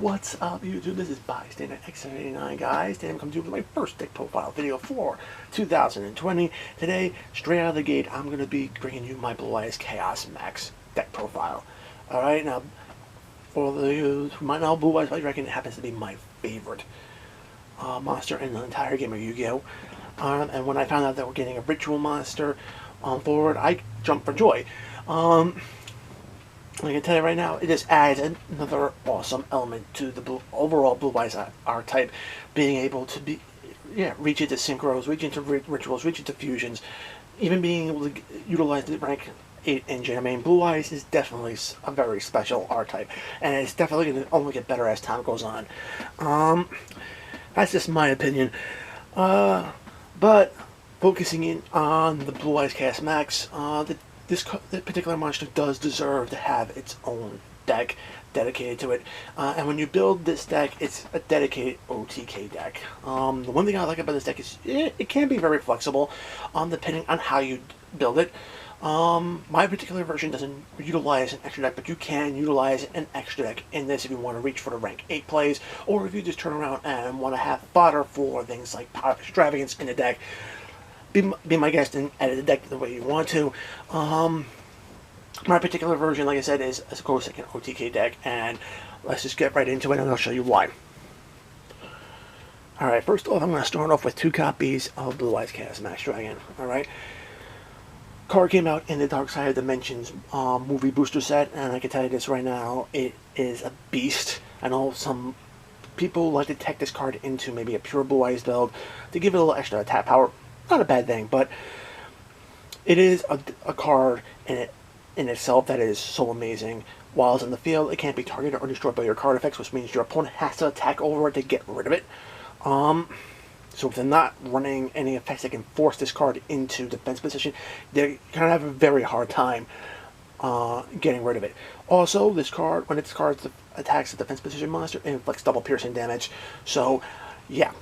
What's up, YouTube? This is Bystander X79, guys. Today I'm coming to you with my first deck profile video for 2020. Today, straight out of the gate, I'm going to be bringing you my Blue Eyes Chaos Max deck profile. Alright, now, for those who might know, Blue Eyes White Dragon happens to be my favorite monster in the entire game of Yu-Gi-Oh! And when I found out that we're getting a ritual monster on board, I jumped for joy. I can tell you right now, it just adds another awesome element to the overall Blue Eyes archetype, being able to reach into synchros, reach into rituals, reach into fusions, even being able to utilize the rank 8 engine. I mean, Blue Eyes is definitely a very special archetype, and it's definitely going to only get better as time goes on. That's just my opinion. But focusing in on the Blue Eyes Chaos Max, this particular monster does deserve to have its own deck dedicated to it. And when you build this deck, it's a dedicated OTK deck. The one thing I like about this deck is it can be very flexible depending on how you build it. My particular version doesn't utilize an extra deck, but you can utilize an extra deck in this if you want to reach for the rank 8 plays, or if you just turn around and want to have fodder for things like Power of Extravagance in the deck. Be my guest and edit the deck the way you want to. My particular version, like I said, is a Second OTK deck, and let's just get right into it and I'll show you why. Alright, first off, I'm going to start off with 2 copies of Blue Eyes Chaos Max Dragon. Alright, card came out in the Dark Side of Dimensions movie booster set, and I can tell you this right now, it is a beast. I know some people like to tech this card into maybe a pure Blue Eyes build to give it a little extra attack power. Not a bad thing, but it is a card in itself that is so amazing. While it's in the field, it can't be targeted or destroyed by your card effects, which means your opponent has to attack over it to get rid of it. So if they're not running any effects that can force this card into defense position, they're going to have a very hard time getting rid of it. Also, this card, when its card attacks the defense position monster, it inflicts double piercing damage. So, yeah.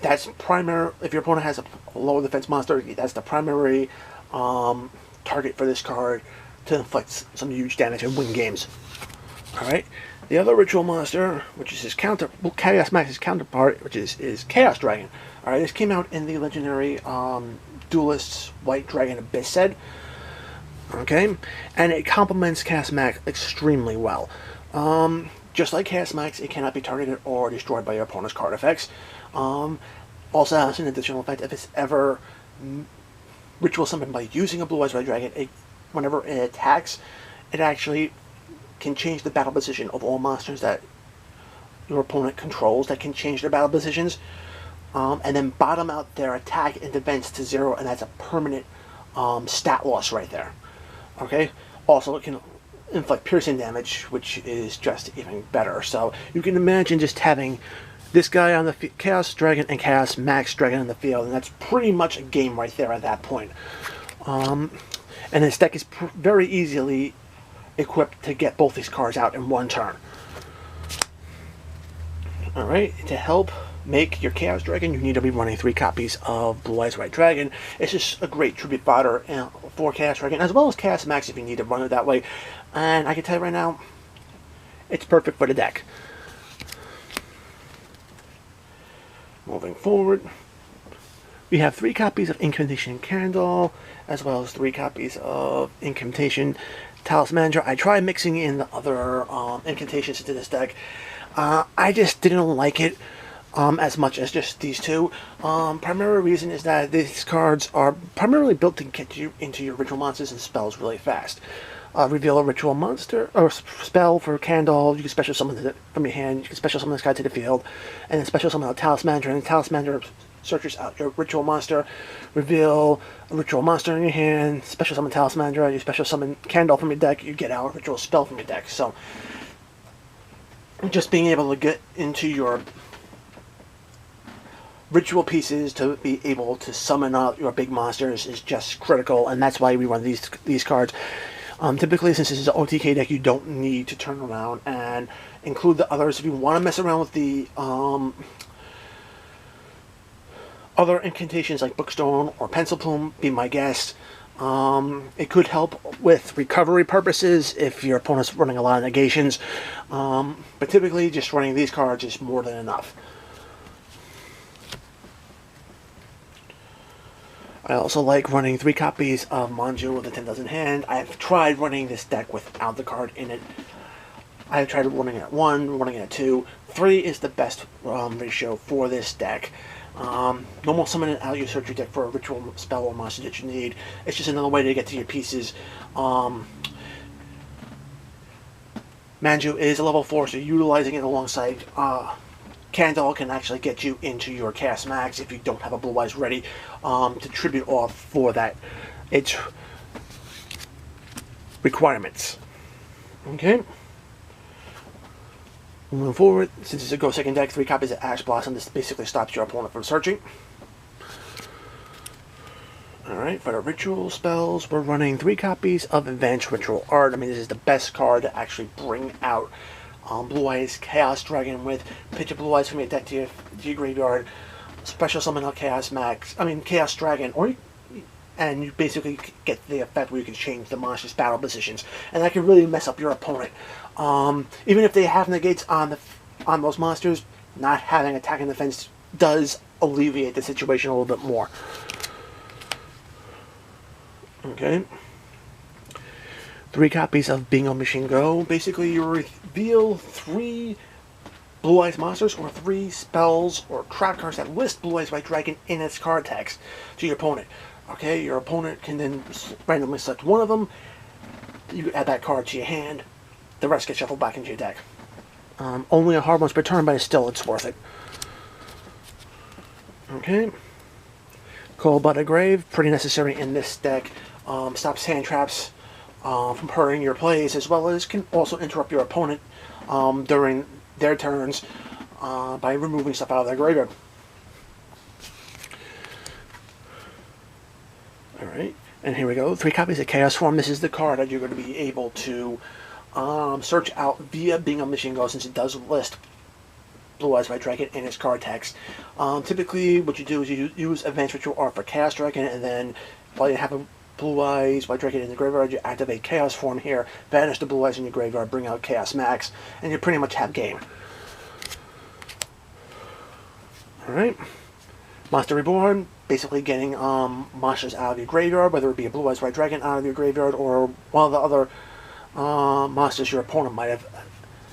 That's primary. If your opponent has a low defense monster, that's the primary target for this card to inflict some huge damage and win games. Alright, the other ritual monster, which is his Chaos Max's counterpart, which is Chaos Dragon. Alright, this came out in the legendary Duelists White Dragon Abyss set. Okay, and it complements Chaos Max extremely well. Just like Chaos Max, it cannot be targeted or destroyed by your opponent's card effects. Also has an additional effect if it's ever ritual summoned by using a Blue Eyes Red Dragon. Whenever it attacks, it actually can change the battle position of all monsters that your opponent controls that can change their battle positions, and then bottom out their attack and defense to 0, and that's a permanent stat loss right there. Okay. Also, it can inflict piercing damage, which is just even better. So you can imagine just having this guy on the Chaos Dragon and Chaos Max Dragon in the field, and that's pretty much a game right there at that point. And this deck is very easily equipped to get both these cards out in one turn. Alright, to help make your Chaos Dragon, you need to be running 3 copies of Blue Eyes White Dragon. It's just a great tribute fodder for Chaos Dragon, as well as Chaos Max if you need to run it that way. And I can tell you right now, it's perfect for the deck. Moving forward, we have 3 copies of Incantation Candle, as well as 3 copies of Incantation Talismandra. I tried mixing in the other incantations into this deck. I just didn't like it as much as just these 2. Primary reason is that these cards are primarily built to get you into your ritual monsters and spells really fast. Reveal a ritual monster or spell for Candle. You can special summon it from your hand. You can special summon this guy to the field, and then special summon a Talismandra. And the Talismandra searches out your ritual monster. Reveal a ritual monster in your hand. Special summon Talismandra. You special summon Candle from your deck. You get out a ritual spell from your deck. So, just being able to get into your ritual pieces to be able to summon out your big monsters is just critical, and that's why we run these cards. Typically, since this is an OTK deck, you don't need to turn around and include the others. If you want to mess around with the other incantations like Bookstone or Pencil Plume, be my guest. It could help with recovery purposes if your opponent's running a lot of negations, but typically just running these cards is more than enough. I also like running 3 copies of Manju with the 10 dozen hand. I've tried running this deck without the card in it. I've tried running it at 1, running it at 2. 3 is the best ratio for this deck. Normal summon it out, you search your deck for a ritual spell or monster that you need. It's just another way to get to your pieces. Manju is a level 4, so utilizing it alongside Candle can actually get you into your cast max if you don't have a Blue Eyes ready to tribute off for that. Its requirements. Okay. Moving forward, since it's a Go Second deck, 3 copies of Ash Blossom. This basically stops your opponent from searching. Alright, for the ritual spells, we're running 3 copies of Advanced Ritual Art. I mean, this is the best card to actually bring out Blue Eyes Chaos Dragon with. Pitch a Blue Eyes from your deck to your graveyard, special summon a Chaos Dragon, and you basically get the effect where you can change the monster's battle positions, and that can really mess up your opponent. Even if they have negates on those monsters, not having attack and defense does alleviate the situation a little bit more. Okay. 3 copies of Bingo Machine Go. Basically, you reveal 3 Blue Eyes monsters or 3 spells or trap cards that list Blue Eyes White Dragon in its card text to your opponent. Okay, your opponent can then randomly select one of them. You add that card to your hand. The rest get shuffled back into your deck. Only a hard once per turn, but still it's worth it. Okay. Cold Blooded Grave, pretty necessary in this deck. Stops hand traps from hurting your plays, as well as can also interrupt your opponent during their turns by removing stuff out of their graveyard. Alright, and here we go. 3 copies of Chaos Form. This is the card that you're going to be able to search out via Bingo Machine Go, since it does list Blue Eyes White Dragon in its card text. Typically, what you do is you use Advanced Ritual Art for Chaos Dragon, and then while you have a Blue Eyes White Dragon in the graveyard, you activate Chaos Form here, banish the Blue Eyes in your graveyard, bring out Chaos Max, and you pretty much have game. Alright. Monster Reborn, basically getting monsters out of your graveyard, whether it be a Blue Eyes White Dragon out of your graveyard or one of the other monsters your opponent might have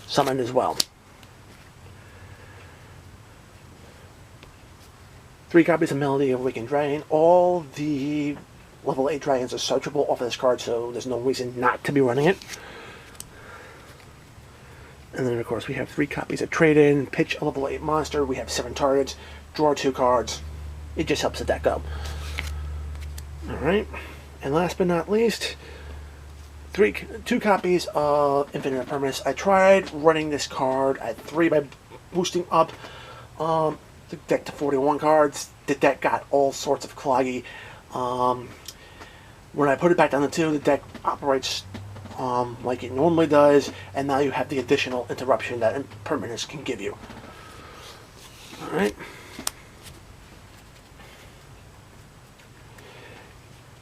summoned as well. 3 copies of Melody of Awakened Dragon. All the level 8 dragons are searchable off of this card, so there's no reason not to be running it. And then, of course, we have 3 copies of Trade-In. Pitch a level 8 monster. We have 7 targets. Draw 2 cards. It just helps the deck up. Alright. And last but not least, 2 copies of Infinite Impermanence. I tried running this card at 3 by boosting up the deck to 41 cards. The deck got all sorts of cloggy. When I put it back down to 2, the deck operates like it normally does, and now you have the additional interruption that Impermanence can give you. Alright.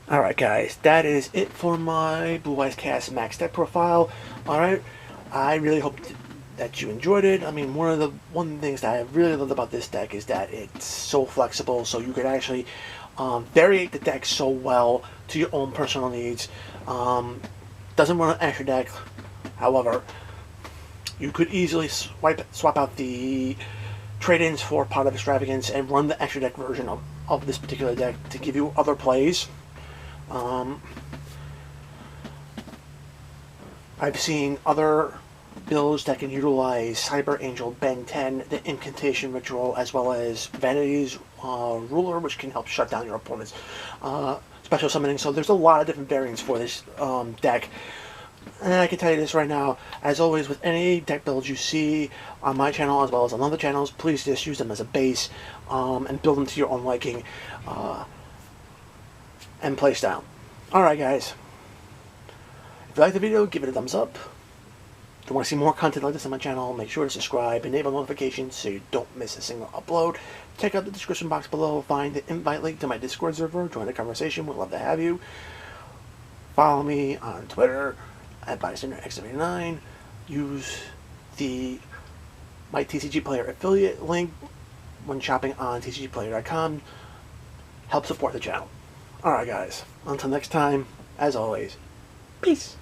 Alright guys, that is it for my Blue Eyes Chaos Max deck profile. Alright, I really hope that you enjoyed it. I mean, one of the things that I really loved about this deck is that it's so flexible, so you could actually variate the deck so well to your own personal needs. Doesn't run an extra deck, however, you could easily swap out the trade-ins for Pot of Extravagance and run the extra deck version of this particular deck to give you other plays. I've seen other builds that can utilize Cyber Angel, Ben 10, the Incantation Ritual, as well as Vanity's Ruler, which can help shut down your opponent's special summoning. So there's a lot of different variants for this deck. And I can tell you this right now, as always with any deck builds you see on my channel as well as on other channels, please just use them as a base and build them to your own liking and play style. Alright guys, if you like the video, give it a thumbs up. If you want to see more content like this on my channel, make sure to subscribe, enable notifications so you don't miss a single upload. Check out the description box below, find the invite link to my Discord server, join the conversation, we'd love to have you. Follow me on Twitter at BystanderX79. Use my TCG Player affiliate link when shopping on tcgplayer.com. Help support the channel. Alright guys, until next time, as always, peace.